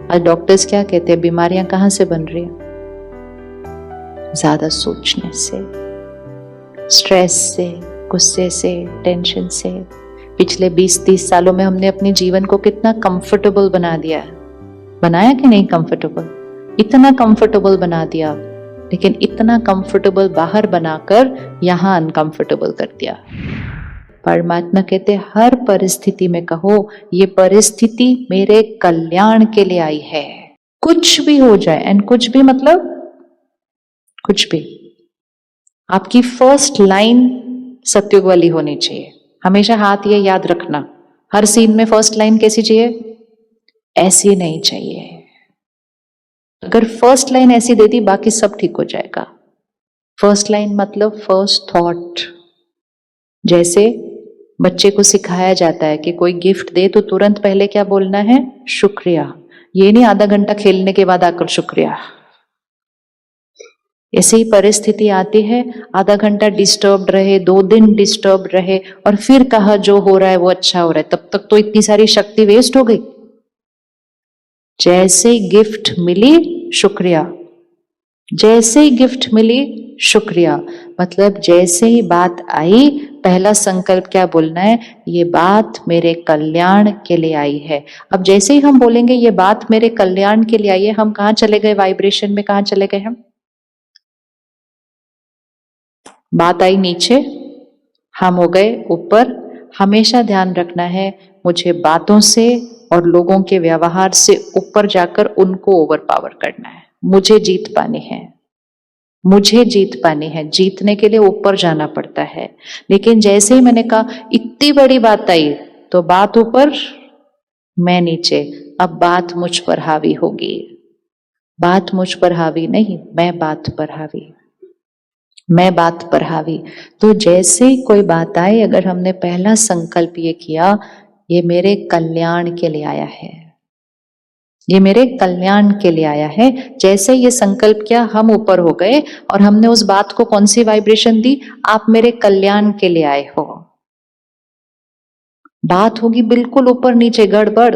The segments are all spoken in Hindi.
आज डॉक्टर्स क्या कहते हैं, बीमारियां कहां से बन रही हैं? ज्यादा सोचने से, स्ट्रेस से, गुस्से से, टेंशन से। पिछले 20-30 सालों में हमने अपने जीवन को कितना कंफर्टेबल बना दिया है, बनाया कि नहीं कंफर्टेबल? इतना कंफर्टेबल बना दिया, लेकिन इतना कंफर्टेबल बाहर बनाकर यहां अनकंफर्टेबल कर दिया। परमात्मा कहते हर परिस्थिति में कहो ये परिस्थिति मेरे कल्याण के लिए आई है। कुछ भी हो जाए, एंड कुछ भी मतलब कुछ भी। आपकी फर्स्ट लाइन सत्युग वाली होनी चाहिए। हमेशा हाथ ये याद रखना, हर सीन में फर्स्ट लाइन कैसी चाहिए? ऐसी नहीं चाहिए। अगर फर्स्ट लाइन ऐसी दे दी बाकी सब ठीक हो जाएगा। फर्स्ट लाइन मतलब फर्स्ट थॉट। जैसे बच्चे को सिखाया जाता है कि कोई गिफ्ट दे तो तुरंत पहले क्या बोलना है? शुक्रिया। ये नहीं आधा घंटा खेलने के बाद आकर शुक्रिया। ऐसी ही परिस्थिति आती है, आधा घंटा डिस्टर्ब रहे, 2 दिन डिस्टर्ब रहे और फिर कहा जो हो रहा है वो अच्छा हो रहा है, तब तक तो इतनी सारी शक्ति वेस्ट हो गई। जैसे ही गिफ्ट मिली शुक्रिया, जैसे ही गिफ्ट मिली शुक्रिया, मतलब जैसे ही बात आई पहला संकल्प क्या बोलना है? ये बात मेरे कल्याण के लिए आई है। अब जैसे ही हम बोलेंगे ये बात मेरे कल्याण के लिए आई है, हम कहां चले गए? वाइब्रेशन में कहां चले गए हम? बात आई नीचे, हम हो गए ऊपर। हमेशा ध्यान रखना है मुझे बातों से और लोगों के व्यवहार से ऊपर जाकर उनको ओवर पावर करना है। मुझे जीत पानी है, मुझे जीत पानी है। जीतने के लिए ऊपर जाना पड़ता है। लेकिन जैसे ही मैंने कहा इतनी बड़ी बात आई तो बात ऊपर, मैं नीचे। अब बात मुझ पर हावी होगी। बात मुझ पर हावी नहीं, मैं बात पर हावी, मैं बात पर हावी। तो जैसे ही कोई बात आए, अगर हमने पहला संकल्प ये किया ये मेरे कल्याण के लिए आया है, ये मेरे कल्याण के लिए आया है, जैसे ये संकल्प किया हम ऊपर हो गए और हमने उस बात को कौन सी वाइब्रेशन दी? आप मेरे कल्याण के लिए आए हो। बात होगी बिल्कुल ऊपर नीचे गड़बड़,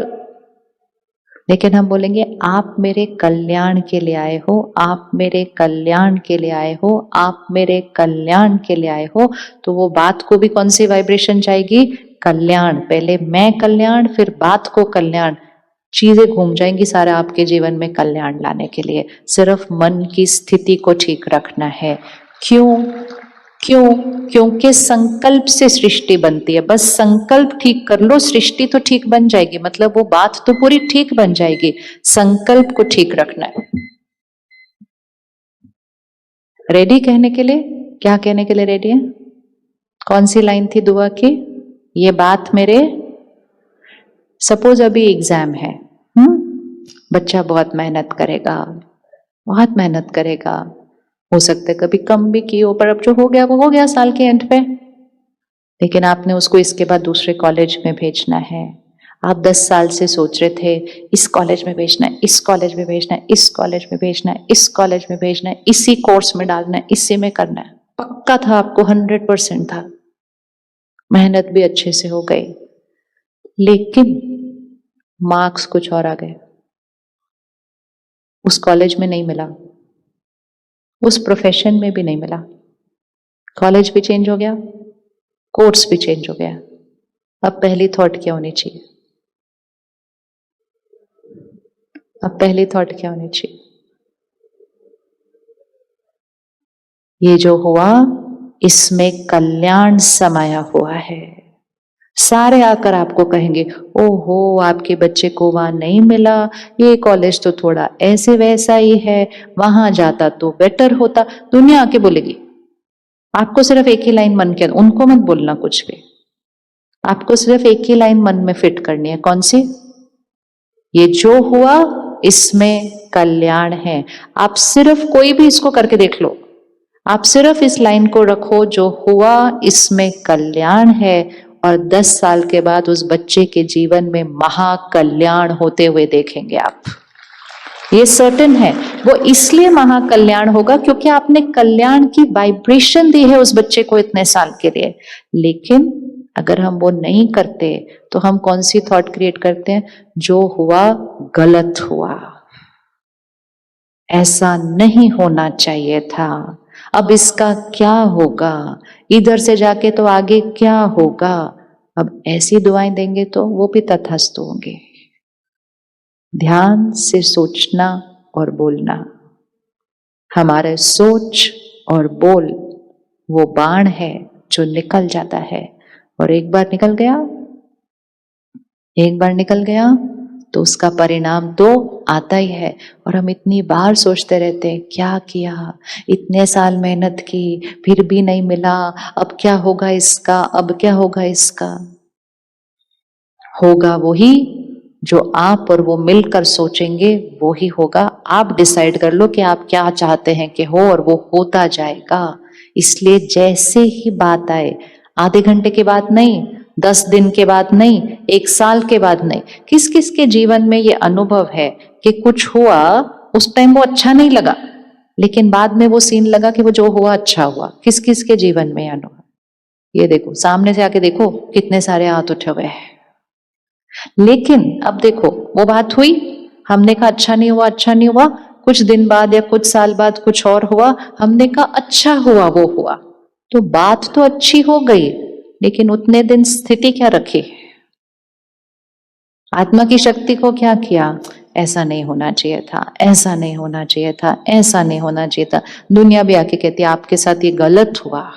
लेकिन हम बोलेंगे आप मेरे कल्याण के लिए आए हो, आप मेरे कल्याण के लिए आए हो, आप मेरे कल्याण के लिए आए हो। तो वो बात को भी कौन सी वाइब्रेशन जाएगी? कल्याण। पहले मैं कल्याण, फिर बात को कल्याण। चीजें घूम जाएंगी सारा आपके जीवन में कल्याण लाने के लिए। सिर्फ मन की स्थिति को ठीक रखना है। क्यों? क्यों? क्योंकि संकल्प से सृष्टि बनती है। बस संकल्प ठीक कर लो, सृष्टि तो ठीक बन जाएगी, मतलब वो बात तो पूरी ठीक बन जाएगी। संकल्प को ठीक रखना है। रेडी कहने के लिए? क्या कहने के लिए रेडी है? कौन सी लाइन थी दुआ की? ये बात मेरे, सपोज अभी एग्जाम है, बच्चा बहुत मेहनत करेगा, बहुत मेहनत करेगा, हो सकता है कभी कम भी की हो, पर अब जो हो गया वो हो गया साल के एंड पे। लेकिन आपने उसको इसके बाद दूसरे कॉलेज में भेजना है। आप 10 साल से सोच रहे थे इस कॉलेज में भेजना है, इस कॉलेज में भेजना है, इस कॉलेज में भेजना है, इस कॉलेज में भेजना है, इसी कोर्स में डालना है, इसी में करना है। पक्का था आपको, 100% था। मेहनत भी अच्छे से हो गई, लेकिन मार्क्स कुछ और आ गए। उस कॉलेज में नहीं मिला, उस प्रोफेशन में भी नहीं मिला। कॉलेज भी चेंज हो गया, कोर्स भी चेंज हो गया। अब पहली थॉट क्या होनी चाहिए? अब पहली थॉट क्या होनी चाहिए? ये जो हुआ इसमें कल्याण समाया हुआ है। सारे आकर आपको कहेंगे ओहो आपके बच्चे को वहां नहीं मिला, ये कॉलेज तो थोड़ा ऐसे वैसा ही है, वहां जाता तो बेटर होता। दुनिया आके बोलेगी। आपको सिर्फ एक ही लाइन मन के, उनको मत बोलना कुछ भी, आपको सिर्फ एक ही लाइन मन में फिट करनी है। कौन सी? ये जो हुआ इसमें कल्याण है। आप सिर्फ कोई भी इसको करके देख लो, आप सिर्फ इस लाइन को रखो, जो हुआ इसमें कल्याण है, और 10 साल के बाद उस बच्चे के जीवन में महाकल्याण होते हुए देखेंगे आप। ये सर्टेन है। वो इसलिए महाकल्याण होगा क्योंकि आपने कल्याण की वाइब्रेशन दी है उस बच्चे को इतने साल के लिए। लेकिन अगर हम वो नहीं करते तो हम कौन सी थॉट क्रिएट करते हैं? जो हुआ गलत हुआ, ऐसा नहीं होना चाहिए था, अब इसका क्या होगा, इधर से जाके तो आगे क्या होगा। अब ऐसी दुआएं देंगे तो वो भी तटस्थ होंगे। ध्यान से सोचना और बोलना, हमारे सोच और बोल वो बाण है जो निकल जाता है, और एक बार निकल गया तो उसका परिणाम तो आता ही है। और हम इतनी बार सोचते रहते हैं, क्या किया, इतने साल मेहनत की फिर भी नहीं मिला, अब क्या होगा इसका, अब क्या होगा इसका। होगा वही जो आप और वो मिलकर सोचेंगे, वो ही होगा। आप डिसाइड कर लो कि आप क्या चाहते हैं कि हो, और वो होता जाएगा। इसलिए जैसे ही बात आए, आधे घंटे के बाद नहीं, 10 दिन के बाद नहीं, 1 साल के बाद नहीं, किस किस के जीवन में ये अनुभव है कि कुछ हुआ, उस टाइम वो अच्छा नहीं लगा, लेकिन बाद में वो सीन लगा कि वो जो हुआ अच्छा हुआ। किस किस के जीवन में अनुभव? ये देखो, सामने से आके देखो, कितने सारे हाथ उठे हुए हैं। लेकिन अब देखो, वो बात हुई, हमने कहा अच्छा नहीं हुआ, अच्छा नहीं हुआ, कुछ दिन बाद या कुछ साल बाद कुछ और हुआ, हमने कहा अच्छा हुआ, वो हुआ। तो बात तो अच्छी हो गई, लेकिन उतने दिन स्थिति क्या रखी? आत्मा की शक्ति को क्या किया? ऐसा नहीं होना चाहिए था, ऐसा नहीं होना चाहिए था, ऐसा नहीं होना चाहिए था। दुनिया भी आके कहती है आपके साथ ये गलत हुआ।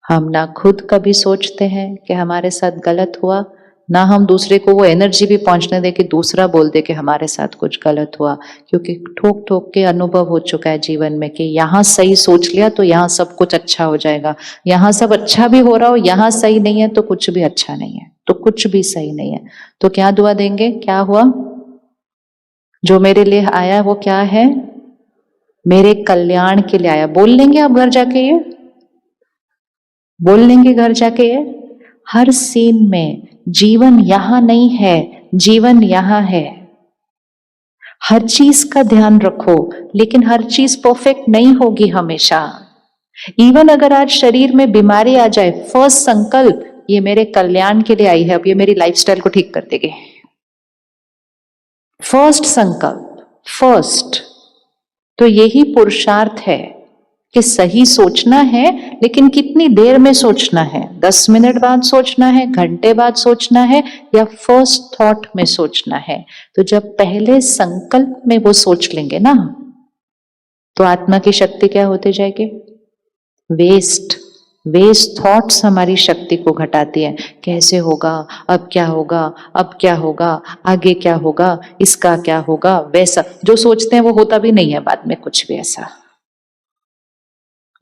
हम ना खुद कभी सोचते हैं कि हमारे साथ गलत हुआ, ना हम दूसरे को वो एनर्जी भी पहुंचने दे कि दूसरा बोल दे कि हमारे साथ कुछ गलत हुआ। क्योंकि ठोक ठोक के अनुभव हो चुका है जीवन में कि यहाँ सही सोच लिया तो यहाँ सब कुछ अच्छा हो जाएगा, यहाँ सब अच्छा भी हो रहा हो, यहाँ सही नहीं है तो कुछ भी अच्छा नहीं है, तो कुछ भी सही नहीं है। तो क्या दुआ देंगे? क्या हुआ? जो मेरे लिए आया वो क्या है? मेरे कल्याण के लिए आया। बोल लेंगे आप घर जाके, ये बोल लेंगे घर जाके। ये हर सीन में जीवन यहां नहीं है, जीवन यहां है। हर चीज का ध्यान रखो, लेकिन हर चीज परफेक्ट नहीं होगी हमेशा। इवन अगर आज शरीर में बीमारी आ जाए, फर्स्ट संकल्प ये मेरे कल्याण के लिए आई है, अब ये मेरी लाइफस्टाइल को ठीक कर देगी। फर्स्ट संकल्प, फर्स्ट। तो यही पुरुषार्थ है कि सही सोचना है, लेकिन कितनी देर में सोचना है? 10 मिनट बाद सोचना है, घंटे बाद सोचना है, या फर्स्ट थॉट में सोचना है? तो जब पहले संकल्प में वो सोच लेंगे ना, तो आत्मा की शक्ति क्या होती जाएगी? वेस्ट थॉट्स हमारी शक्ति को घटाती है। कैसे होगा, अब क्या होगा, अब क्या होगा, आगे क्या होगा, इसका क्या होगा, वैसा जो सोचते हैं वो होता भी नहीं है बाद में कुछ भी ऐसा।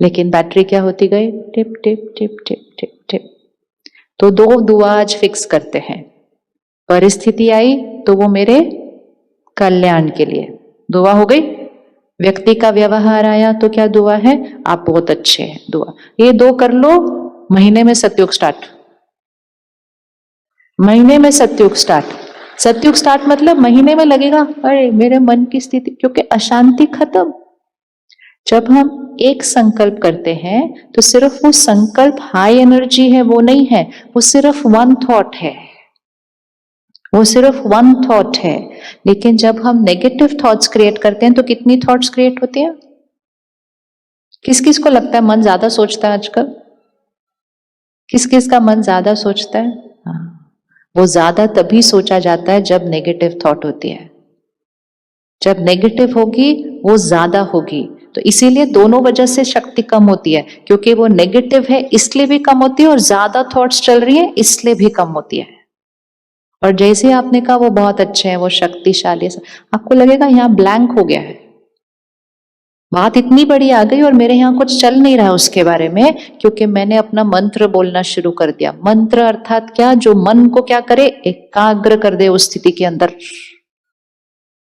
लेकिन बैटरी क्या होती गई? Tip tip tip tip tip tip. तो 2 दुआ आज फिक्स करते हैं। परिस्थिति आई तो वो मेरे कल्याण के लिए दुआ हो गई। व्यक्ति का व्यवहार आया तो क्या दुआ है? आप बहुत अच्छे हैं, दुआ। ये 2 कर लो, महीने में सतयुग स्टार्ट। महीने में सतयुग स्टार्ट। सतयुग स्टार्ट मतलब महीने में लगेगा अरे मेरे मन की स्थिति, क्योंकि अशांति खत्म। जब हम एक संकल्प करते हैं तो सिर्फ वो संकल्प हाई एनर्जी है वो नहीं है, वो सिर्फ 1 थॉट है, वो सिर्फ 1 थॉट है। लेकिन जब हम नेगेटिव थॉट्स क्रिएट करते हैं तो कितनी थॉट्स क्रिएट होती हैं? किस किस को लगता है मन ज्यादा सोचता है आजकल? किस किस का मन ज्यादा सोचता है? हाँ, वो ज्यादा तभी सोचा जाता है जब नेगेटिव थॉट होती है। जब नेगेटिव होगी वो ज्यादा होगी। तो इसीलिए दोनों वजह से शक्ति कम होती है, क्योंकि वो नेगेटिव है इसलिए भी कम होती है, और ज्यादा थॉट्स चल रही है इसलिए भी कम होती है। और जैसे आपने कहा वो बहुत अच्छे हैं, वो शक्तिशाली है, आपको लगेगा यहाँ ब्लैंक हो गया है, बात इतनी बड़ी आ गई और मेरे यहाँ कुछ चल नहीं रहा उसके बारे में, क्योंकि मैंने अपना मंत्र बोलना शुरू कर दिया। मंत्र अर्थात क्या? जो मन को क्या करे? एकाग्र कर दे उस स्थिति के अंदर।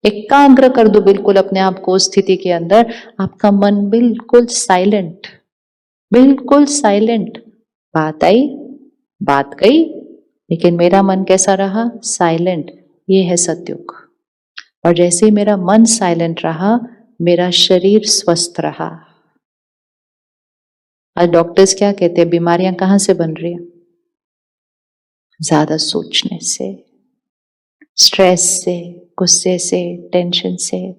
एकाग्र कर दो बिल्कुल अपने आप को उस स्थिति के अंदर। आपका मन बिल्कुल साइलेंट, बिल्कुल साइलेंट। बात आई, बात गई, लेकिन मेरा मन कैसा रहा? साइलेंट। ये है सतयुग। और जैसे ही मेरा मन साइलेंट रहा, मेरा शरीर स्वस्थ रहा। आज डॉक्टर्स क्या कहते हैं? बीमारियां कहां से बन रही है? ज्यादा सोचने से, स्ट्रेस से, गुस्से से, टेंशन से।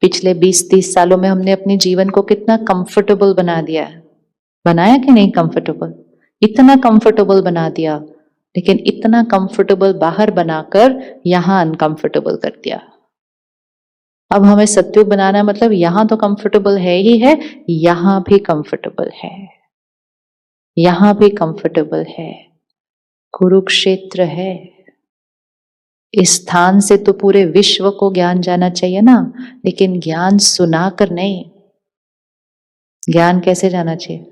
पिछले 20-30 सालों में हमने अपने जीवन को कितना कंफर्टेबल बना दिया है, बनाया कि नहीं कंफर्टेबल? इतना कंफर्टेबल बना दिया, लेकिन इतना कंफर्टेबल बाहर बनाकर यहां अनकंफर्टेबल कर दिया। अब हमें सत्युग बनाना मतलब यहां तो कंफर्टेबल है ही है, यहां भी कंफर्टेबल है, यहां भी कंफर्टेबल है। कुरुक्षेत्र है, इस स्थान से तो पूरे विश्व को ज्ञान जाना चाहिए ना, लेकिन ज्ञान सुनाकर नहीं। ज्ञान कैसे जाना चाहिए?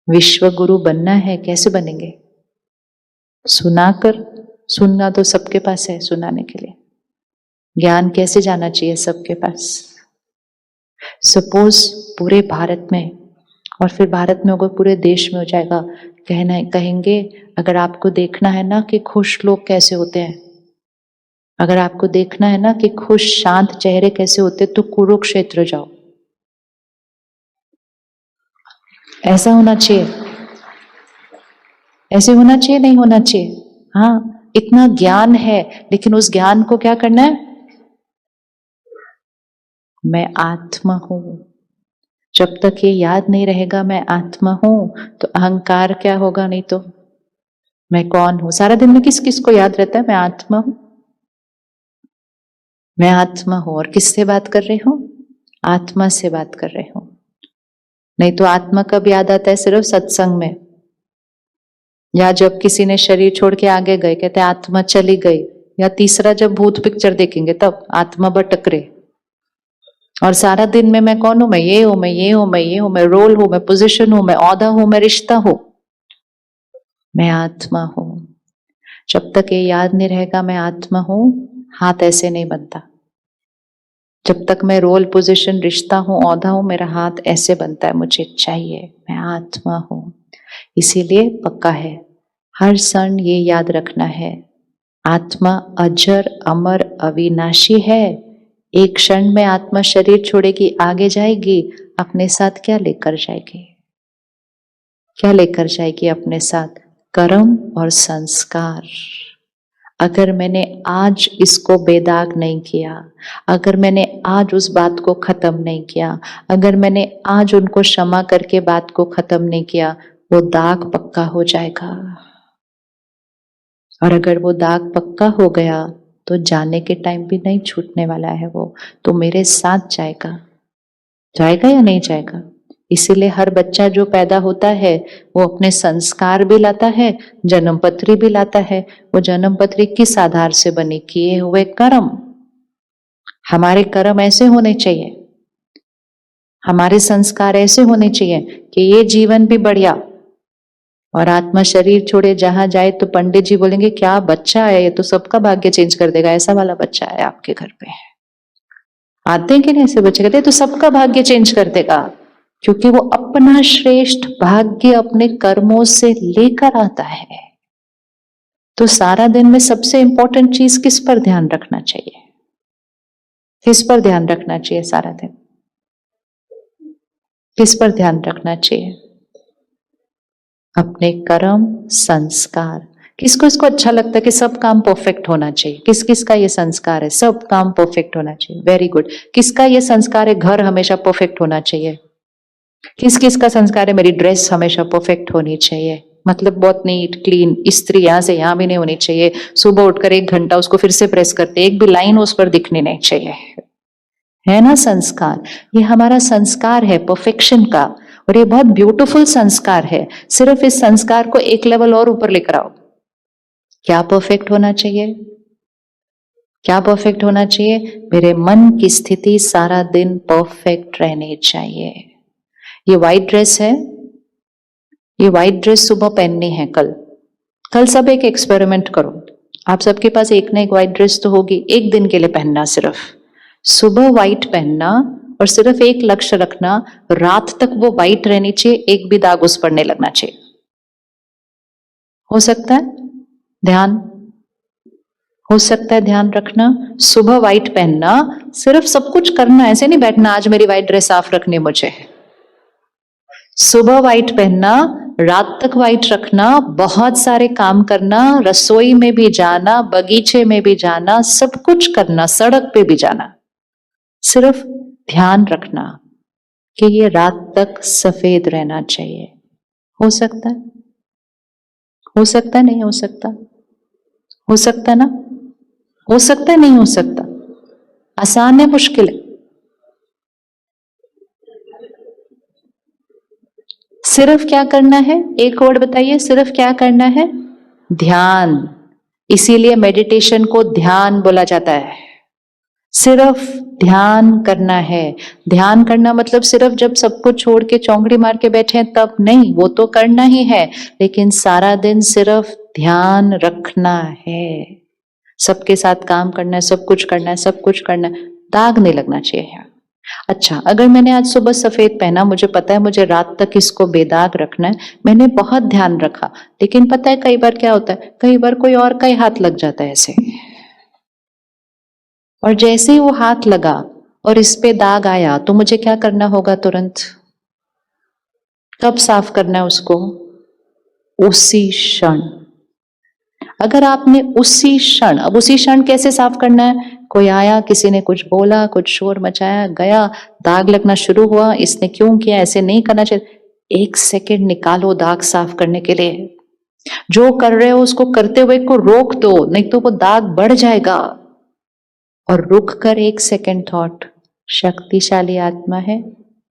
विश्व गुरु बनना है, कैसे बनेंगे? सुनाकर। सुनना तो सबके पास है सुनाने के लिए, ज्ञान कैसे जाना चाहिए सबके पास? सपोज पूरे भारत में, और फिर भारत में होगा पूरे देश में हो जाएगा, कहेंगे अगर आपको देखना है ना कि खुश लोग कैसे होते हैं, अगर आपको देखना है ना कि खुश शांत चेहरे कैसे होते, तो कुरुक्षेत्र जाओ। ऐसा होना चाहिए, ऐसे होना चाहिए, नहीं होना चाहिए? हाँ, इतना ज्ञान है, लेकिन उस ज्ञान को क्या करना है? मैं आत्मा हूं। जब तक ये याद नहीं रहेगा मैं आत्मा हूं, तो अहंकार क्या होगा? नहीं तो मैं कौन हूं? सारा दिन में किस किस को याद रहता है मैं आत्मा हूं, मैं आत्मा हूं। और किससे बात कर रहे हो? आत्मा से बात कर रहे हो। नहीं तो आत्मा कब याद आता है? सिर्फ सत्संग में, या जब किसी ने शरीर छोड़ के आगे गए, कहते आत्मा चली गई, या तीसरा जब भूत पिक्चर देखेंगे तब आत्मा भटक रहे। और सारा दिन में मैं कौन हूं? मैं ये हूं, मैं ये हूं, मैं ये हूं, मैं रोल हूं, मैं पोजीशन हूं, मैं औहदा हूं, मैं रिश्ता हूं, मैं आत्मा हूं। जब तक ये याद नहीं रहेगा मैं आत्मा हूं, हाथ ऐसे नहीं बनता। जब तक मैं रोल, पोजीशन, रिश्ता हूं, औहदा हूं, मेरा हाथ ऐसे बनता है, मुझे चाहिए, मैं आत्मा हूं। इसीलिए पक्का है, हर क्षण ये याद रखना है, आत्मा अजर अमर अविनाशी है। एक क्षण में आत्मा शरीर छोड़ेगी, आगे जाएगी, अपने साथ क्या लेकर जाएगी? क्या लेकर जाएगी अपने साथ? कर्म और संस्कार। अगर मैंने आज इसको बेदाग नहीं किया, अगर मैंने आज उस बात को खत्म नहीं किया, अगर मैंने आज उनको क्षमा करके बात को खत्म नहीं किया, वो दाग पक्का हो जाएगा। और अगर वो दाग पक्का हो गया तो जाने के टाइम भी नहीं छूटने वाला है, वो तो मेरे साथ जाएगा। जाएगा या नहीं जाएगा? इसीलिए हर बच्चा जो पैदा होता है वो अपने संस्कार भी लाता है, जन्म पत्री भी लाता है। वो जन्म पत्री किस आधार से बनी? किए हुए कर्म। हमारे कर्म ऐसे होने चाहिए, हमारे संस्कार ऐसे होने चाहिए कि ये जीवन भी बढ़िया, और आत्मा शरीर छोड़े जहां जाए तो पंडित जी बोलेंगे क्या बच्चा है, ये तो सबका भाग्य चेंज कर देगा, ऐसा वाला बच्चा है आपके घर पे। आते हैं कि नहीं ऐसे बच्चे? कहते हैं तो सबका भाग्य चेंज कर देगा, क्योंकि वो अपना श्रेष्ठ भाग्य अपने कर्मों से लेकर आता है। तो सारा दिन में सबसे इंपॉर्टेंट चीज किस पर ध्यान रखना चाहिए? किस पर ध्यान रखना चाहिए सारा दिन? किस पर ध्यान रखना चाहिए? अपने कर्म, संस्कार। किसको इसको अच्छा लगता है कि सब काम परफेक्ट होना चाहिए? किस किस का ये संस्कार है सब काम परफेक्ट होना चाहिए? Very good. किसका ये संस्कार है घर हमेशा परफेक्ट होना चाहिए? किस किस का संस्कार है मेरी ड्रेस हमेशा परफेक्ट होनी चाहिए, मतलब बहुत नीट क्लीन, इस्त्री यहां से यहां भी नहीं होनी चाहिए, सुबह उठकर 1 घंटा उसको फिर से प्रेस करते, एक भी लाइन उस पर दिखनी नहीं चाहिए। है ना संस्कार? ये हमारा संस्कार है परफेक्शन का, और ये बहुत ब्यूटीफुल संस्कार है। सिर्फ इस संस्कार को एक लेवल और ऊपर लेकर आओ। क्या परफेक्ट होना चाहिए? क्या परफेक्ट होना चाहिए? मेरे मन की स्थिति सारा दिन परफेक्ट रहनी चाहिए। ये व्हाइट ड्रेस है, ये व्हाइट ड्रेस सुबह पहननी है, कल सब एक एक्सपेरिमेंट करो। आप सबके पास एक ना एक व्हाइट ड्रेस तो होगी, एक दिन के लिए पहनना, सिर्फ सुबह व्हाइट पहनना, और सिर्फ एक लक्ष्य रखना, रात तक वो व्हाइट रहनी चाहिए, एक भी दाग उस पर नहीं लगना चाहिए। हो सकता है? ध्यान हो सकता है, ध्यान रखना। सुबह व्हाइट पहनना, सिर्फ सब कुछ करना, ऐसे नहीं बैठना आज मेरी व्हाइट ड्रेस साफ रखनी मुझे। सुबह व्हाइट पहनना, रात तक वाइट रखना, बहुत सारे काम करना, रसोई में भी जाना, बगीचे में भी जाना, सब कुछ करना, सड़क पे भी जाना, सिर्फ ध्यान रखना कि ये रात तक सफेद रहना चाहिए। हो सकता है? हो सकता है? नहीं हो सकता? हो सकता है ना? हो सकता है? नहीं हो सकता? आसान है, मुश्किल है? सिर्फ क्या करना है? एक वर्ड बताइए, सिर्फ क्या करना है? ध्यान। इसीलिए मेडिटेशन को ध्यान बोला जाता है। सिर्फ ध्यान करना है। ध्यान करना मतलब सिर्फ जब सब कुछ छोड़ के चौंकड़ी मार के बैठे हैं तब नहीं, वो तो करना ही है, लेकिन सारा दिन सिर्फ ध्यान रखना है। सबके साथ काम करना है, सब कुछ करना है, सब कुछ करना है, दाग नहीं लगना चाहिए। अच्छा, अगर मैंने आज सुबह सफेद पहना, मुझे पता है मुझे रात तक इसको बेदाग रखना है, मैंने बहुत ध्यान रखा, लेकिन पता है कई बार क्या होता है, कई बार कोई और का ही हाथ लग जाता है ऐसे, और जैसे ही वो हाथ लगा और इस पे दाग आया तो मुझे क्या करना होगा? तुरंत कब साफ करना है उसको? उसी क्षण। अगर आपने उसी क्षण, अब उसी क्षण कैसे साफ करना है? कोई आया, किसी ने कुछ बोला, कुछ शोर मचाया, गया, दाग लगना शुरू हुआ, इसने क्यों किया, ऐसे नहीं करना चाहिए। 1 सेकंड निकालो दाग साफ करने के लिए। जो कर रहे हो उसको करते हुए को रोक दो, नहीं तो वो दाग बढ़ जाएगा। और रुक कर 1 सेकंड थॉट, शक्तिशाली आत्मा है,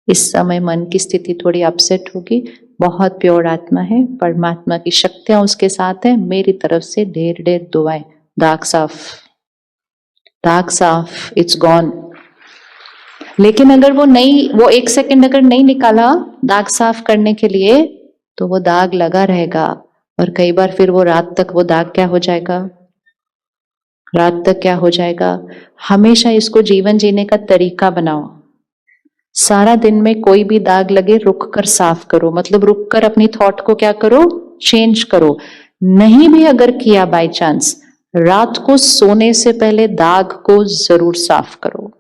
इस समय मन की स्थिति थोड़ी अपसेट होगी, बहुत प्योर आत्मा है, परमात्मा की शक्तियां उसके साथ है, मेरी तरफ से ढेर ढेर दुआएं, दाग साफ, दाग साफ, इट्स गॉन। लेकिन अगर वो 1 सेकंड अगर नहीं निकाला दाग साफ करने के लिए, तो वो दाग लगा रहेगा, और कई बार फिर वो रात तक वो दाग क्या हो जाएगा? रात तक क्या हो जाएगा? हमेशा इसको जीवन जीने का तरीका बनाओ। सारा दिन में कोई भी दाग लगे रुक कर साफ करो, मतलब रुक कर अपनी थॉट को क्या करो? चेंज करो। नहीं भी अगर किया बाय चांस, रात को सोने से पहले दाग को जरूर साफ करो।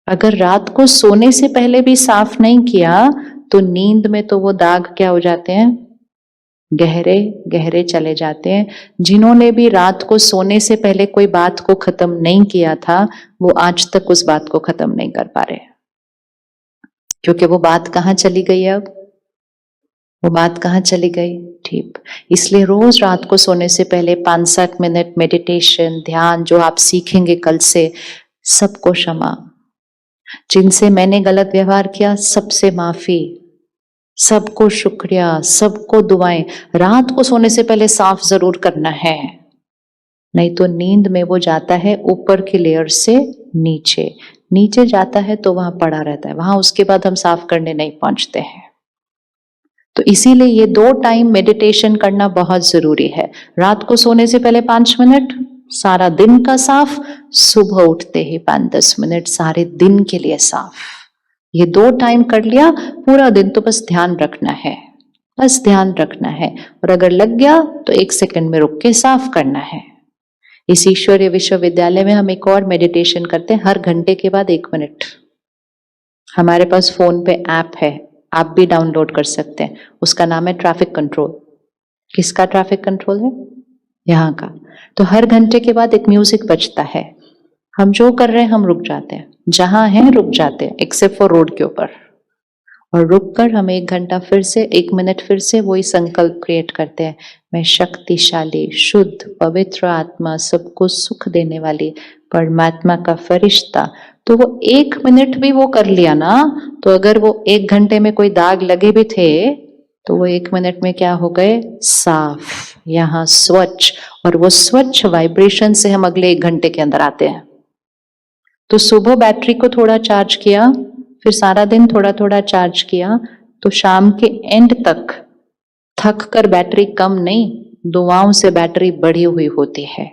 अगर रात को सोने से पहले भी साफ नहीं किया तो नींद में तो वो दाग क्या हो जाते हैं? गहरे गहरे चले जाते हैं। जिन्होंने भी रात को सोने से पहले कोई बात को खत्म नहीं किया था, वो आज तक उस बात को खत्म नहीं कर पा रहे, क्योंकि वो बात कहाँ चली गई? अब वो बात कहाँ चली गई? ठीक, इसलिए रोज रात को सोने से पहले 5-7 मिनट मेडिटेशन, ध्यान जो आप सीखेंगे कल से, सबको क्षमा। जिनसे मैंने गलत व्यवहार किया सबसे माफी, सबको शुक्रिया, सबको दुआएं। रात को सोने से पहले साफ जरूर करना है, नहीं तो नींद में वो जाता है ऊपर की लेयर से नीचे, नीचे जाता है तो वहां पड़ा रहता है, वहां उसके बाद हम साफ करने नहीं पहुंचते हैं। तो इसीलिए ये 2 टाइम मेडिटेशन करना बहुत जरूरी है। रात को सोने से पहले 5 मिनट, सारा दिन का साफ, सुबह उठते ही 5-10 मिनट, सारे दिन के लिए साफ। ये 2 टाइम कर लिया, पूरा दिन तो बस ध्यान रखना है, बस ध्यान रखना है, और अगर लग गया तो 1 सेकंड में रुक के साफ करना है। इस ईश्वरीय विश्वविद्यालय में हम एक और मेडिटेशन करते हैं, हर घंटे के बाद 1 मिनट। हमारे पास फोन पे ऐप है, आप भी डाउनलोड कर सकते हैं, उसका नाम है ट्रैफिक कंट्रोल। किसका ट्रैफिक कंट्रोल है? यहाँ का। तो हर घंटे के बाद एक म्यूजिक बजता है, हम जो कर रहे हैं हम रुक जाते हैं, जहां हैं रुक जाते हैं, एक्सेप्ट फॉर रोड के ऊपर, और रुक कर हम 1 घंटा फिर से 1 मिनट फिर से वही संकल्प क्रिएट करते हैं, मैं शक्तिशाली शुद्ध पवित्र आत्मा, सबको सुख देने वाली परमात्मा का फरिश्ता। तो वो 1 मिनट भी वो कर लिया ना, तो अगर वो 1 घंटे में कोई दाग लगे भी थे तो वो 1 मिनट में क्या हो गए? साफ, यहाँ स्वच्छ, और वो स्वच्छ वाइब्रेशन से हम अगले 1 घंटे के अंदर आते हैं। तो सुबह बैटरी को थोड़ा चार्ज किया, फिर सारा दिन थोड़ा थोड़ा चार्ज किया, तो शाम के एंड तक थक कर बैटरी कम नहीं, दुआओं से बैटरी बढ़ी हुई होती है।